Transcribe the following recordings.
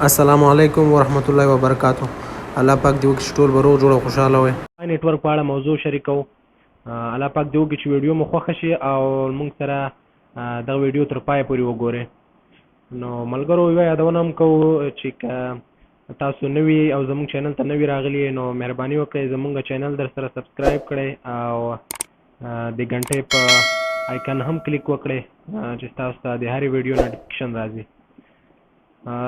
السلام علیکم ورحمت الله وبرکاتو. الله پاک دی وکړي ټول به روغ جوړ او خوشاله وي. نیټورک په اړه موضوع شریکو. الله پاک دی وکړي چې ویډیو مو خوښه شي او موږ سره دغه ویډیو تر پای پورې وګورئ. نو ملګرو یوه یادونه هم کوو چې تاسو نوي او زموږ چینل ته نوي راغلي نو مهرباني وکړئ زموږ چینل در سره سبسکرایب کړئ او د غنټې په آیکن هم کلیک وکړئ چې تاسو ته د هرې ویډیو نوټیفیکیشن راځي.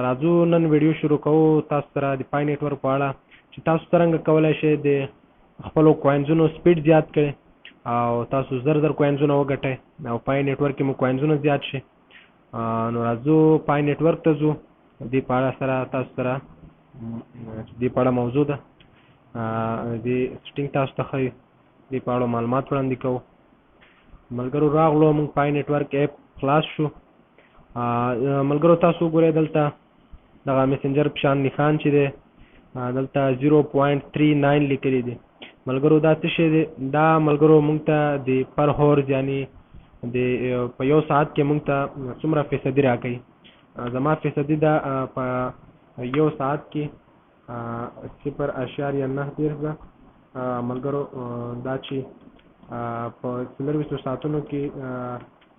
راځو نن ویډیو شروع کوو تاسو سره د پای نیټورک په اړه چې تاسو څرنګه کولی شئ د خپلو کوینزونو سپیډ زیات کړئ او تاسو زر کوینزونه وګټئ او پای نیټورک کې مو کوینزونه زیات شي. نو راځو پای نیټورک ته ځو. دې په اړه سره تاسو سره دې په اړه موضوع ده د سټینګ تاسو ته ښایي دې په اړه معلومات وړاندې کوو. ملګرو راغلو موږ پای نیټورک اپ خلاص شو. ملګرو تاسو وګورئ دلته دغه میسنجر په شان نښان چې دی دلته 0.39 لیکلی دی. ملګرو دا څه شی دی؟ دا ملګرو موږ ته د پر هورز یعنی د په یو ساعت کې موږ ته څومره فیصدي راکوي. زما فیصدي ده په یو ساعت کې 0.9 ده. ملګرو دا چې په 24 ساعتونو کې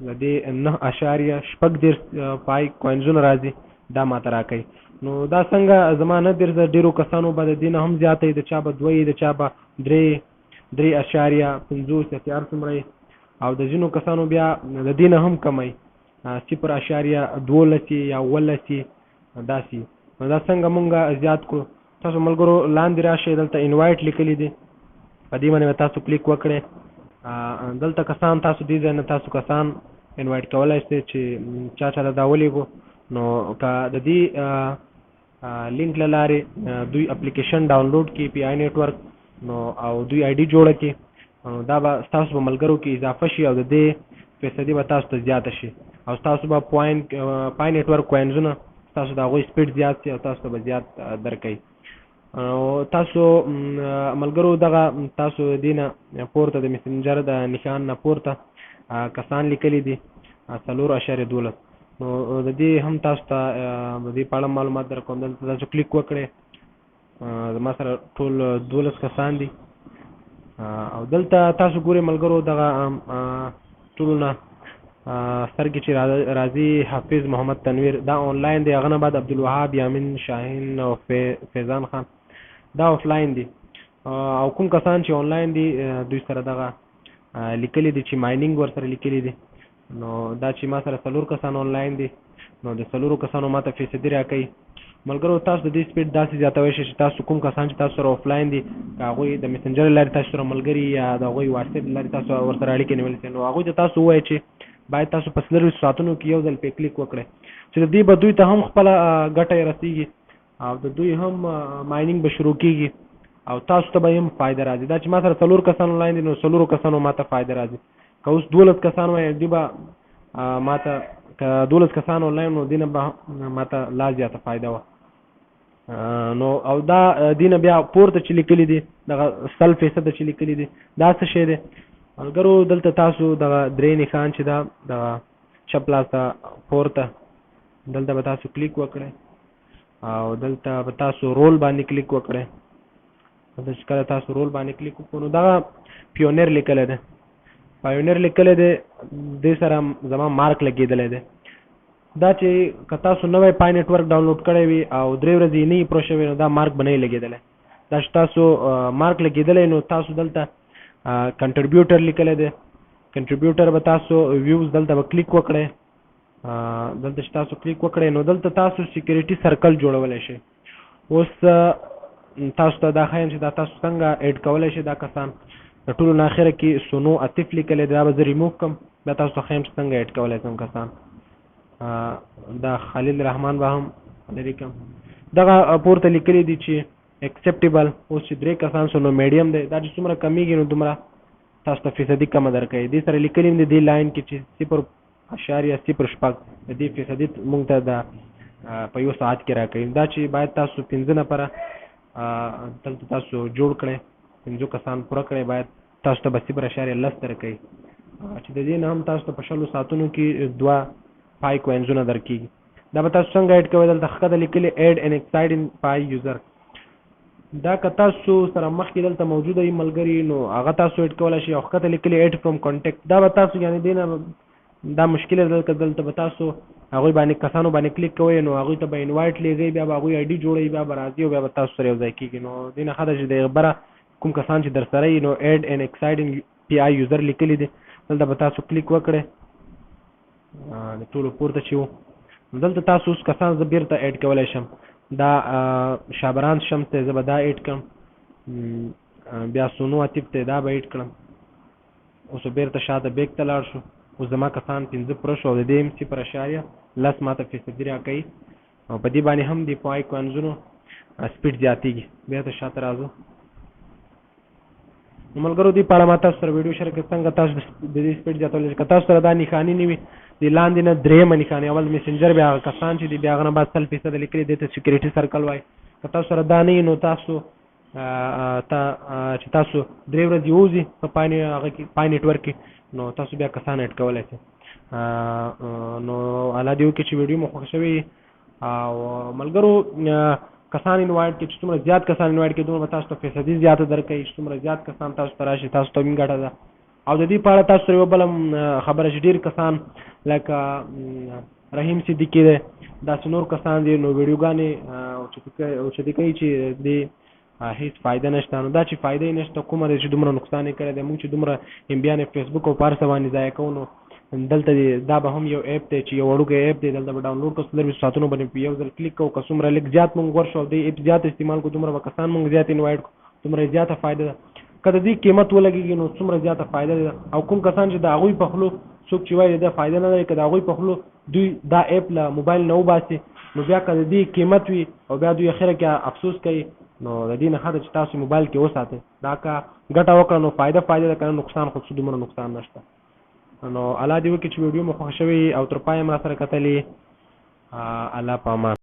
د دې 9.6 پای کوینزونه راځي دا ماته راکوي. نو دا څنګه زما نه درځه ډېرو کسانو به د دې نه هم زیاته د چا به 2 د چا به 3.50 یا څومره او د ځینو کسانو بیا د دې نه هم کمی 0.12 یا 18 داسې. نو دا څنګه مونږ زیات کړو؟ تاسو ملګرو لاندې راشئ دلته انوایټ لیکلی دی په دې باندې تاسو کلیک وکړئ. دلته کسان تاسو دې ځای نه تاسو کسان انوایټ کولی شئ چې چا ته دا ولیږو. نو که د دې لینک له لارې دوی اپلیکیشن ډاونلوډ کړي پی آی نیټورک نو او دوی آی ډي جوړه کړي دا به ستاسو په ملګرو کې اضافه شي او د دې فیصدي به تاسو ته زیاته شي او تاسو به پای نیټورک کوینزونه تاسو د هغوی سپیډ زیات شي او تاسو ته به زیات درکوي. تاسو ملګرو دغه تاسو دې نه پورته د میسنجر د نښان نه پورته کسان لیکلي دي 4.12. نو د دې هم تاسو ته د دې په اړه معلومات درکوم. دلته تاسو کلیک وکړئ. زما سره ټول 12 کسان دي او دلته تاسو ګورئ ملګرو دغه ټولو نه سرګې چې راځي حافظ محمد تنویر دا آنلاین دی. هغه نه بعد عبدالوهاب یامین شاهین او فیضان خان دا آفلاین دي او کوم کسان چې آنلاین دي دوی سره دغه لیکلي دي چې مایننګ ورسره لیکلي دي. نو دا چې ما سره 4 کسان آنلاین دي نو د 4 کسانو ماته فیصدي راکوي. ملګرو تاسو د دې سپیډ داسې زیاتولی شئ چې تاسو کوم کسان چې تاسو سره آفلاین دي که هغوی د میسنجر له لارې تاسو سره ملګري یا د هغوی واتساپ له لارې تاسو ورسره اړیکې نیولی شئ نو هغوی ته تاسو ووایئ چې باید تاسو په 24 ساعتونو کې یو ځل پې کلیک وکړئ چې د دې به دوی ته هم خپله ګټه رسیږي او د دوی هم مایننګ به شروع کېږي او تاسو ته به هم فایده راځي. دا چې ما سره 4 کسان آنلاین دي نو 4 کسانو ما ته فایده راځي. که اوس 12 کسان وایي دوی به ما ته که 12 کسان آنلاین نو دې نه به ما ته لا زیاته فایده وه. نو او دا دې نه بیا پورته چې لیکلي دي دغه 100% چې لیکلي دي دا څه شی دی؟ ملګرو دلته تاسو دغه 3 نښان چې دا دغه چپ لاس ته پورته دلته به تاسو کلیک وکړئ او دلته به تاسو رول باندې کلیک وکړئ. دلته چې کله تاسو رول باندې کلیک وکړو نو دغه پیونیر لیکلی دی. پایونیر لیکلی دی دې سره زما مارک لګېدلی دی. دا چې که تاسو نوی پای نیټورک ډاونلوډ کړی وي او 3 ورځې نه یې پوره شوی نو دا مارک به نه یې لګېدلی. دا چې تاسو مارک لګېدلی نو تاسو دلته کنټریبیوټر لیکلی دی. کنټریبیوټر به تاسو ویوز دلته به کلیک وکړئ. دلته چې تاسو کلیک وکړئ نو دلته تاسو سیکیورټي سرکل جوړولی شئ. اوس تاسو ته دا ښایم چې دا تاسو څنګه ایډ کولی شئ. دا کسان د ټولو نه اخره کې سونو عطیف لیکلی دی دا به زه ریموو کړم. دا تاسو ته ښایم چې څنګه ایډ کولی شم کسان. دا خلیل رحمان به هم لري کم دغه پورته لیکلي دي چې اکسپټیبل. اوس چې 3 کسان سو نو میډیم دی. دا چې څومره کمیږي نو دومره تاسو ته فیصدي کمه درکوي. دې سره لیکلي دي دې لاین کې چې 0.06 د دې فیصدي مونږ ته د په یو ساعت کې راکوي. دا چې باید تاسو 15 نفره دلته تاسو جوړ کړئ 15 کسان پوره کړئ باید تاسو ته به 0.10 درکوي چې د دې نه هم تاسو ته په 60 ساعتونو کې 2 پای کوینزونه درکېږي. دا به تاسو څنګه اډ کوئ دلته ښکته لیکلي اډ ان ایکسایډ ان پای یوزر. دا که تاسو سره مخکې دلته موجوده وي ملګري نو هغه تاسو اډ کولی شئ او ښکته لیکلي اډ فرام کانټیکټ دا به تاسو یعنې دې نه دا مشکل دی دلته به تاسو هغوی باندې کسانو باندې کلیک کوئ نو هغوی ته به انوایټ لیږئ بیا به هغوی آی ډي جوړوي بیا به راځي او بیا به تاسو سره یو ځای کېږي. نو دې نه ښه ده چې د بره کوم کسان چې در سره وي نو اډ ان ایکسایډ ان پی آی یوزر لیکلي دي دلته به تاسو کلیک وکړئ د ټولو پورته چې و دلته تاسو اوس کسان زه بیرته اډ کولی شم. دا شابران شمس ته زه به دا اډ کړم بیا سونو عتیب ته دا به اډ کړم. اوس بیرته شاته بیک ته لاړ شو. اوس زما کسان 15 پوره شو او د دې 0.10 ماته فیصدي راکوي او په دې باندې هم د پای کوینزونو سپیډ زیاتېږي. بیرته شاته راځو. نو ملګرو دې په اړه ما تاسو سره ویډیو شریک کړم څنګه تاسو د دې سپیډ زیاتولی که تاسو سره دا نښانې نه وي د لاندې نه درېیمه نښانې اول میسنجر بیا هغه کسان چې دي بیا هغه نه بعد 100% لیکلي دې ته سیکورټي سرکل وایي. که تاسو سره دا نه وي نو تاسو چې تاسو 3 ورځې ووځي په پای نیټورک کې نو تاسو بیا کسان اډ کولی شئ. نو الله دې وکړي چې ویډیو مو خوښ شوي او ملګرو کسان انوایټ کړئ چې څومره زیات کسان انوایټ کړئ دومره به تاسو ته فیصدي زیاته درکوي چې څومره زیات کسان تاسو ته راشي تاسو ته هم ګټه ده. او د دې په اړه تاسو سره یوه بله خبره چې ډېر کسان لکه رحیم صدیقي دی داسې نور کسان دي نو ویډیوګانې اوچتې کوي چې د هیڅ فایده نشته. نو دا چې فایده یې نشته کومه دی چې دومره نقصان یې کړی دی موږ چې دومره امبیان فیسبوک او په هر څه باندې ضایع کوو نو دلته دا به هم یو اپ دی چې یو وړوکی اپ دی دلته به ډاونلوډ کړو 15 ساعتونو باندې په یو ځل کلیک کوو که څومره لږ زیات مونږ ورشو او دې اپ زیات استعمال کړو دومره به کسان مونږ زیات انوایټ کړو دومره زیاته فایده ده. که د دې قیمت ولګېږي نو څومره زیاته فایده ده او کوم کسان چې د هغوی په خولو څوک چې وایي د فایده نه لري که د هغوی په خولو دوی دا اپ له موبایل نه وباسي نو بیا که د دې قیمت وي او بیا دوی اخره کې افسوس کوي نو د دې نه ښه ده چې تاسو موبایل کې وساتئ. دا که ګټه وکړه نو فایده ده که نه نقصان خو دومره نقصان نشته. نو الله دې وکړي چې ویډیو مو خوښ شوي او تر پایه ما سره کتلې. الله په امان.